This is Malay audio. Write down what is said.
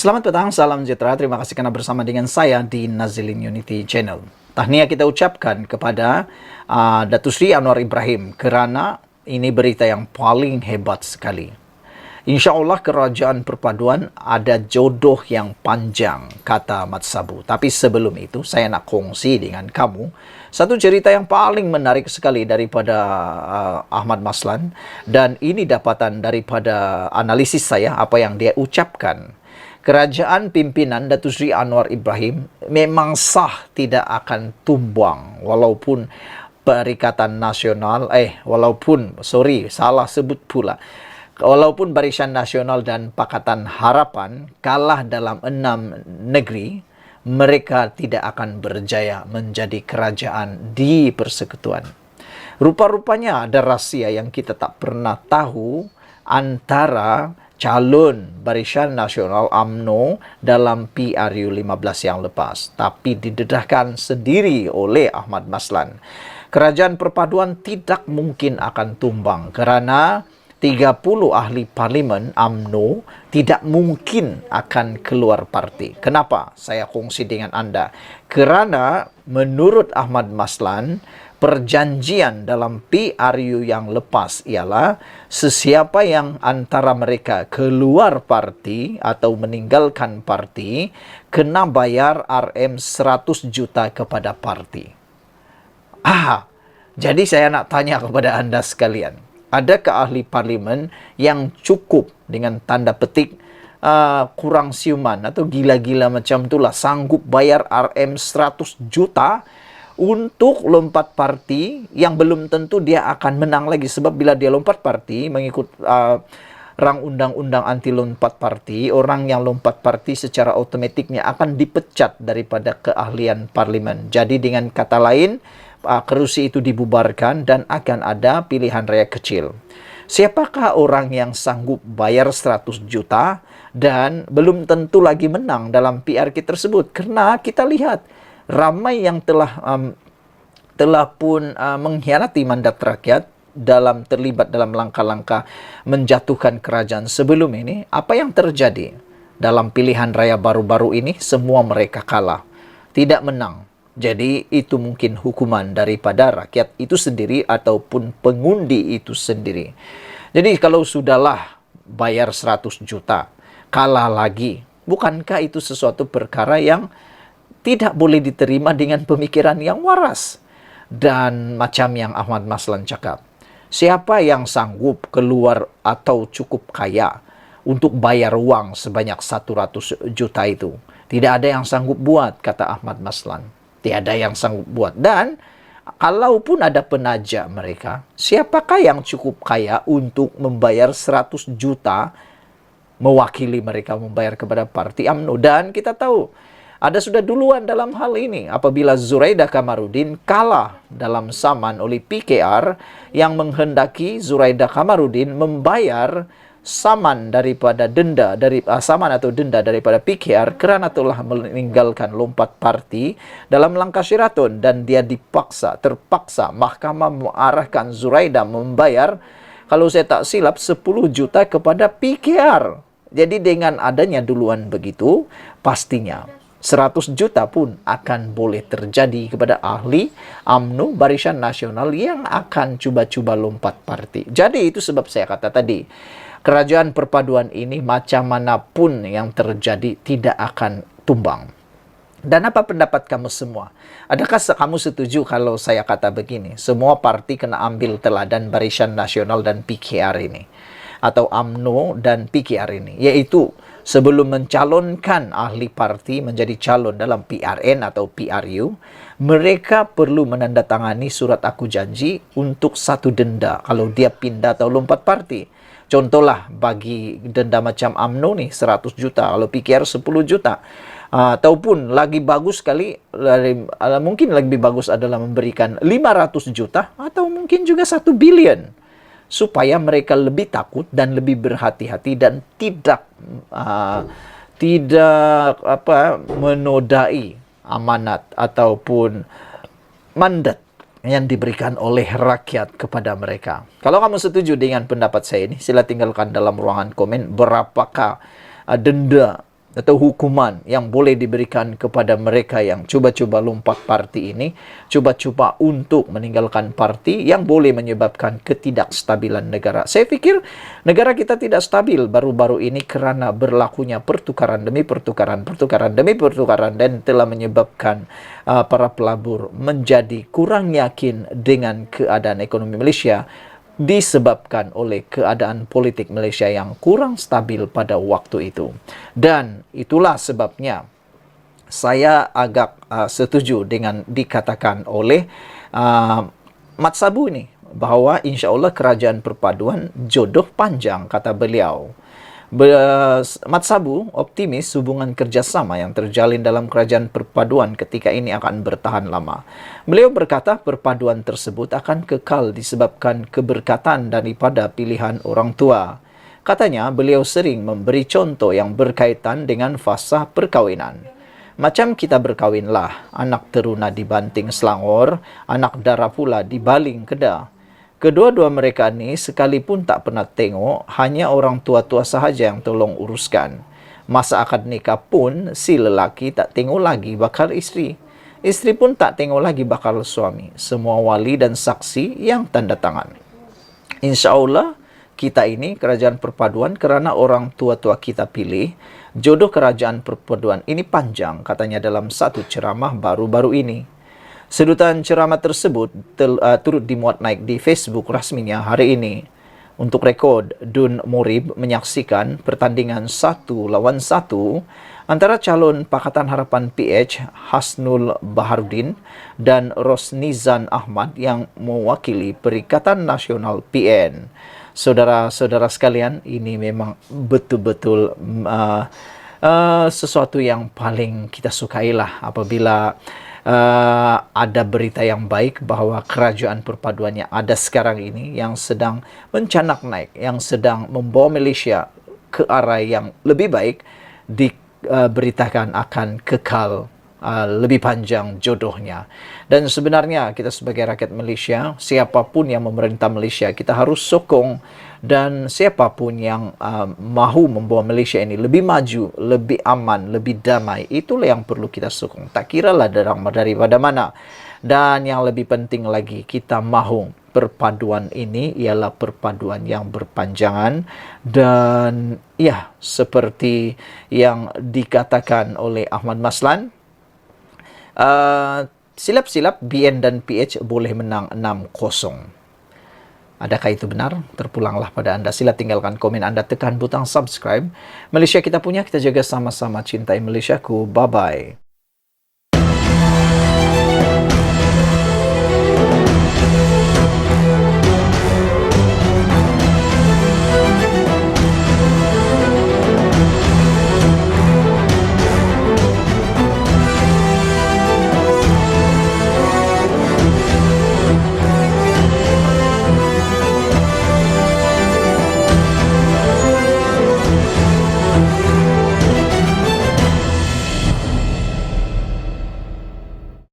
Selamat petang, salam sejahtera. Terima kasih karena bersama dengan saya di Nazilin Unity Channel. Tahniah kita ucapkan kepada Datuk Sri Anwar Ibrahim kerana ini berita yang paling hebat sekali. Insya Allah kerajaan perpaduan ada jodoh yang panjang, kata Mat Sabu. Tapi sebelum itu, saya nak kongsi dengan kamu satu cerita yang paling menarik sekali daripada Ahmad Maslan. Dan ini dapatan daripada analisis saya, apa yang dia ucapkan. Kerajaan pimpinan Datuk Sri Anwar Ibrahim memang sah tidak akan tumbang walaupun Perikatan Nasional walaupun Barisan Nasional dan Pakatan Harapan kalah dalam 6 negeri, mereka tidak akan berjaya menjadi kerajaan di persekutuan. Rupa-rupanya ada rahsia yang kita tak pernah tahu antara calon Barisan Nasional UMNO dalam PRU 15 yang lepas, tapi didedahkan sendiri oleh Ahmad Maslan. Kerajaan perpaduan tidak mungkin akan tumbang kerana 30 ahli parlimen UMNO tidak mungkin akan keluar parti. Kenapa? Saya kongsi dengan anda. Kerana menurut Ahmad Maslan, perjanjian dalam PRU yang lepas ialah sesiapa yang antara mereka keluar parti atau meninggalkan parti kena bayar RM 100 juta kepada parti. Jadi saya nak tanya kepada anda sekalian, adakah ahli parlimen yang cukup dengan tanda petik kurang siuman atau gila-gila macam itulah sanggup bayar RM 100 juta untuk lompat parti yang belum tentu dia akan menang lagi, sebab bila dia lompat parti mengikut rang undang-undang anti lompat parti, orang yang lompat parti secara otomatiknya akan dipecat daripada keahlian parlimen. Jadi dengan kata lain, kerusi itu dibubarkan dan akan ada pilihan raya kecil. Siapakah orang yang sanggup bayar 100 juta dan belum tentu lagi menang dalam PRK tersebut? Kerana kita lihat ramai yang telah pun mengkhianati mandat rakyat terlibat dalam langkah-langkah menjatuhkan kerajaan sebelum ini. Apa yang terjadi dalam pilihan raya baru-baru ini? Semua mereka kalah, tidak menang. Jadi itu mungkin hukuman daripada rakyat itu sendiri ataupun pengundi itu sendiri. Jadi kalau sudahlah bayar 100 juta, kalah lagi, bukankah itu sesuatu perkara yang tidak boleh diterima dengan pemikiran yang waras? Dan macam yang Ahmad Maslan cakap, siapa yang sanggup keluar atau cukup kaya untuk bayar uang sebanyak 100 juta itu? Tidak ada yang sanggup buat, kata Ahmad Maslan. Tiada yang sanggup buat. Dan kalaupun ada penaja mereka, siapakah yang cukup kaya untuk membayar 100 juta mewakili mereka membayar kepada parti UMNO? Dan kita tahu ada sudah duluan dalam hal ini apabila Zuraida Kamarudin kalah dalam saman oleh PKR yang menghendaki Zuraida Kamarudin membayar saman daripada denda daripada PKR kerana telah meninggalkan lompat parti dalam langkah Sheraton, dan dia terpaksa mahkamah mengarahkan Zuraida membayar, kalau saya tak silap, 10 juta kepada PKR. Jadi dengan adanya duluan begitu, pastinya 100 juta pun akan boleh terjadi kepada ahli UMNO Barisan Nasional yang akan cuba-cuba lompat parti. Jadi itu sebab saya kata tadi, kerajaan perpaduan ini macam manapun yang terjadi tidak akan tumbang. Dan apa pendapat kamu semua? Adakah kamu setuju kalau saya kata begini, semua parti kena ambil teladan Barisan Nasional dan PKR ini, atau UMNO dan PKR ini, yaitu sebelum mencalonkan ahli parti menjadi calon dalam PRN atau PRU, mereka perlu menandatangani surat aku janji untuk satu denda kalau dia pindah atau lompat parti. Contohlah bagi denda macam UMNO ni 100 juta, kalau PKR 10 juta. Ataupun lagi bagus sekali, mungkin lebih bagus adalah memberikan 500 juta atau mungkin juga 1 bilion. Supaya mereka lebih takut dan lebih berhati-hati dan tidak menodai amanat ataupun mandat yang diberikan oleh rakyat kepada mereka. Kalau kamu setuju dengan pendapat saya ini, sila tinggalkan dalam ruangan komen berapakah denda atau hukuman yang boleh diberikan kepada mereka yang cuba-cuba lompat parti ini, cuba-cuba untuk meninggalkan parti yang boleh menyebabkan ketidakstabilan negara. Saya pikir negara kita tidak stabil baru-baru ini kerana berlakunya pertukaran demi pertukaran, pertukaran demi pertukaran, dan telah menyebabkan para pelabur menjadi kurang yakin dengan keadaan ekonomi Malaysia, disebabkan oleh keadaan politik Malaysia yang kurang stabil pada waktu itu. Dan itulah sebabnya saya agak setuju dengan dikatakan oleh Mat Sabu ini, bahawa insya Allah kerajaan perpaduan jodoh panjang, kata beliau. Mat Sabu optimis hubungan kerjasama yang terjalin dalam kerajaan perpaduan ketika ini akan bertahan lama. Beliau berkata perpaduan tersebut akan kekal disebabkan keberkatan daripada pilihan orang tua. Katanya beliau sering memberi contoh yang berkaitan dengan fasa perkahwinan. Macam kita berkahwinlah, anak teruna dibanting Selangor, anak dara pula dibaling Kedah. Kedua-dua mereka ni sekalipun tak pernah tengok, hanya orang tua-tua sahaja yang tolong uruskan. Masa akad nikah pun, si lelaki tak tengok lagi bakal isteri. Isteri pun tak tengok lagi bakal suami. Semua wali dan saksi yang tanda tangan. Insya Allah, kita ini kerajaan perpaduan kerana orang tua-tua kita pilih. Jodoh kerajaan perpaduan ini panjang, katanya dalam satu ceramah baru-baru ini. Sedutan ceramah tersebut turut dimuat naik di Facebook rasminya hari ini. Untuk rekod, Dun Morib menyaksikan pertandingan 1-1 antara calon Pakatan Harapan PH Hasnul Baharudin dan Rosnizan Ahmad yang mewakili Perikatan Nasional PN. Saudara-saudara sekalian, ini memang betul-betul sesuatu yang paling kita sukailah apabila ada berita yang baik bahawa kerajaan perpaduan yang ada sekarang ini yang sedang mencanak naik, yang sedang membawa Malaysia ke arah yang lebih baik, diberitakan akan kekal lebih panjang jodohnya. Dan sebenarnya kita sebagai rakyat Malaysia, siapapun yang memerintah Malaysia, kita harus sokong, dan siapapun yang mahu membawa Malaysia ini lebih maju, lebih aman, lebih damai, itulah yang perlu kita sokong. Tak kiralah daripada mana. Dan yang lebih penting lagi, kita mahu perpaduan ini ialah perpaduan yang berpanjangan. Dan ya, seperti yang dikatakan oleh Ahmad Maslan, silap-silap BN dan PH boleh menang 6-0. Adakah itu benar? Terpulanglah pada anda. Sila tinggalkan komen anda, tekan butang subscribe. Malaysia kita punya, kita jaga sama-sama, cintai Malaysiaku. Bye-bye.